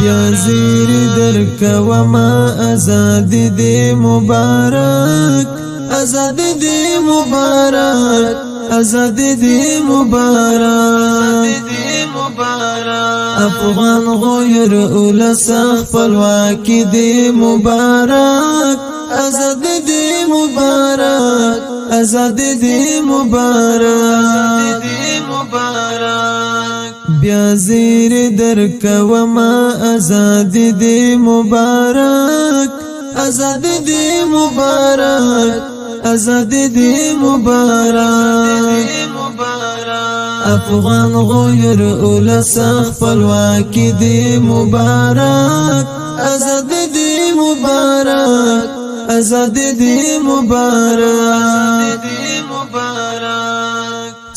بیا زیر درکوما ازادي دې مبارک ازادي دې مبارک ازادي دې مبارک افغان غیر اولس خپلواکي دې مبارک ازادي دې مبارک ازادي دې مبارک بیا زیر درکوما ازادي دې مبارک ازادي دې مبارک ازادي دې مبارک افغان غیر اولس خپلواکي دې مبارک ازادي دې مبارک ازادي دې مبارک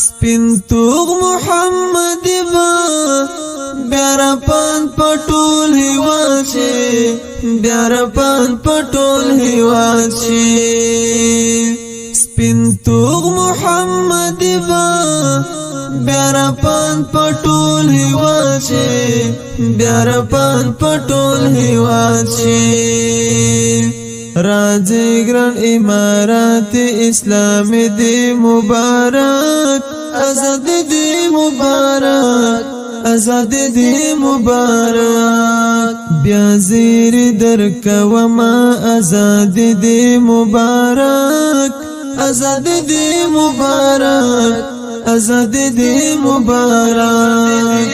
سپین توغ محمد با بیارا پان پټول هیواد شي بیارا پان پټول هیواد شي سپین توغ محمد با بیارا پان پټول هیواد شي بیارا پان پټول هیواد شي راځي ګران امارات اسلامي دې مبارک ازادي دې مبارک ازادي دې مبارک بیا زیر درکوما ازادي دې مبارک ازادي دې مبارک ازادي دې مبارک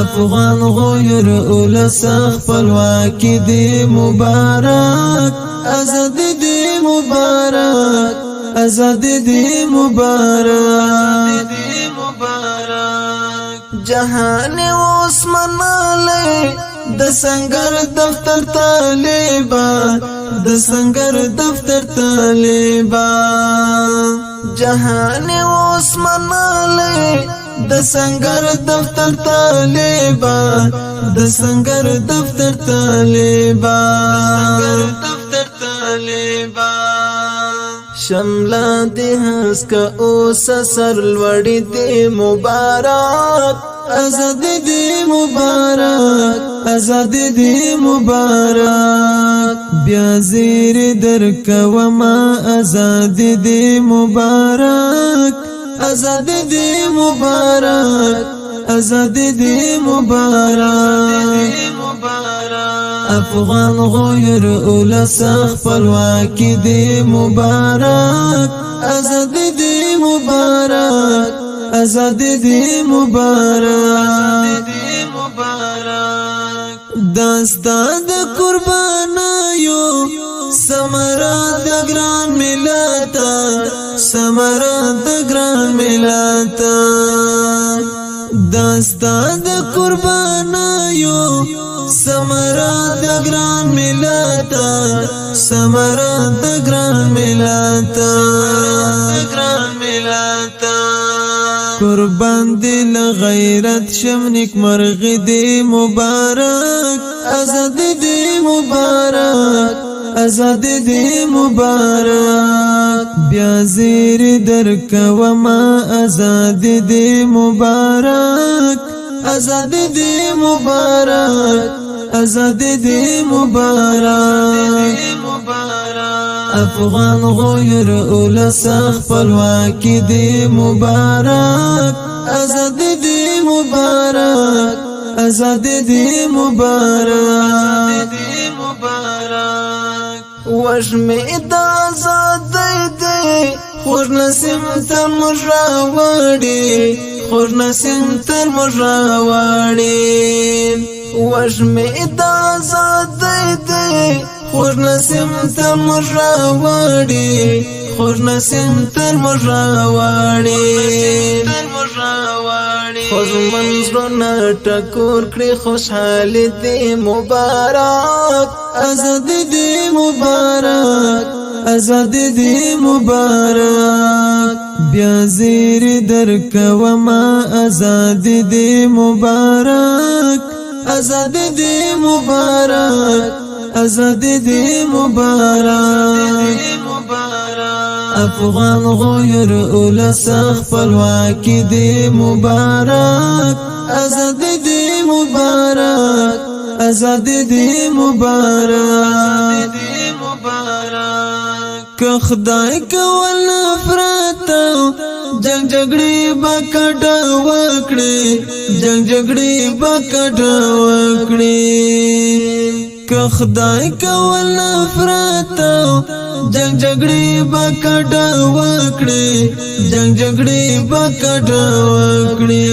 افغان غیر اولس خپلواکي دې مبارک ازادي دې مبارک ازادي دې مبارک جهان عثمان علی د سنگر دفتر طالبان د سنگر دفتر طالبان جهان عثمان علی د سنگر دفتر طالبان د سنگر دفتر طالبان شملا دې هس کا اوس سر لوړې دې مبارک ازادي دې مبارک ازادي دې مبارک بیا زیر درکوما ازادي دې مبارک ازادي دې مبارک ازادي دې مبارک افغان غیر اولس خپلواکي دې مبارک ازادي دې مبارک ازادي دې مبارک داستا د قربانایو سمرا د ګران ملت سمرا د ګران ملت داستا د قربانایو سمرا د ګران ملت سمرا د ګران ملت قربان دل غیرت شمنک مرغ دی مبارک ازادي دی مبارک ازادي دی مبارک بیا زیر درکوما ازادي دی مبارک ازادي دی مبارک ازادي دی مبارک افغان غیر اولس خپلواکي دی مبارک ازادي دی مبارک ازادي دی مبارک وشمه د آزادۍ دی خور نسیم تر مراوړي خور نسیم تر مراوړي وشمه د آزادۍ دی خور نسیم تر مراوړي خور نسیم تر مراوړي خور منځونه ټکور کړي خوشحالي دی مبارک ازادي دی مبارک ازادي دی مبارک بیا زیر درکوما ازادي دی مبارک ازادي دی مبارک ازادي دی مبارک افغان غیر اولس خپلواکي دی مبارک ازادي دی مبارک ازادي دی مبارک که خدای کول نفرت جنگ جګړې بکټ وکړي جنگ جګړې بکټ وکړي که خدای کول نفرت جنگ جګړې بکټ وکړي جنگ جګړې بکټ وکړي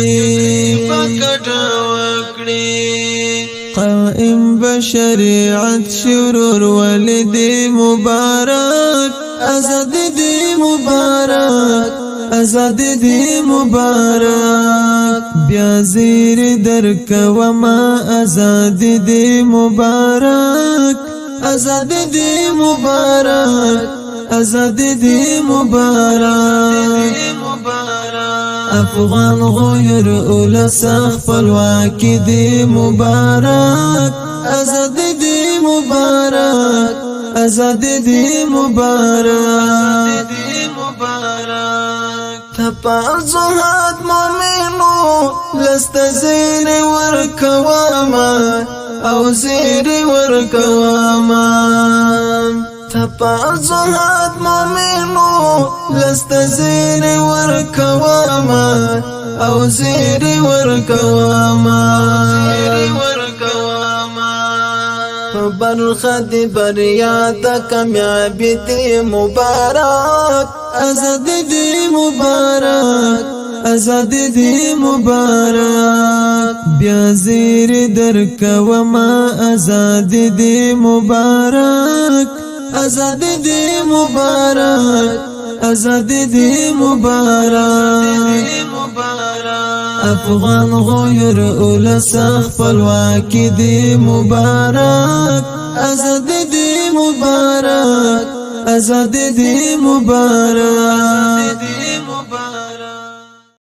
قائم بشریعت شرور ولدی مبارک ازادي دی مبارک ازادي دی مبارک بیا زیر درک وما ازادي دی مبارک ازادي دی مبارک ازادي دی مبارک افغان غیر اولس خپلواکي دی مبارک ازادي دی مبارک ازادي دی مبارک تپازوحات مومنو لست زیر ورکواما او زیر ورکواما تپازوحات مومنو لست زیر ورکواما او زیر ورکواما برخد بریاد کامیابی دی مبارک ازادي دی مبارک ازادي دی مبارک بیا زیر درک وما ازادي دی مبارک ازادي دی مبارک ازادي دی مبارک افغان غیر اولس خپلواکي دی مبارک ازادي دی مبارک ازادي دی مبارک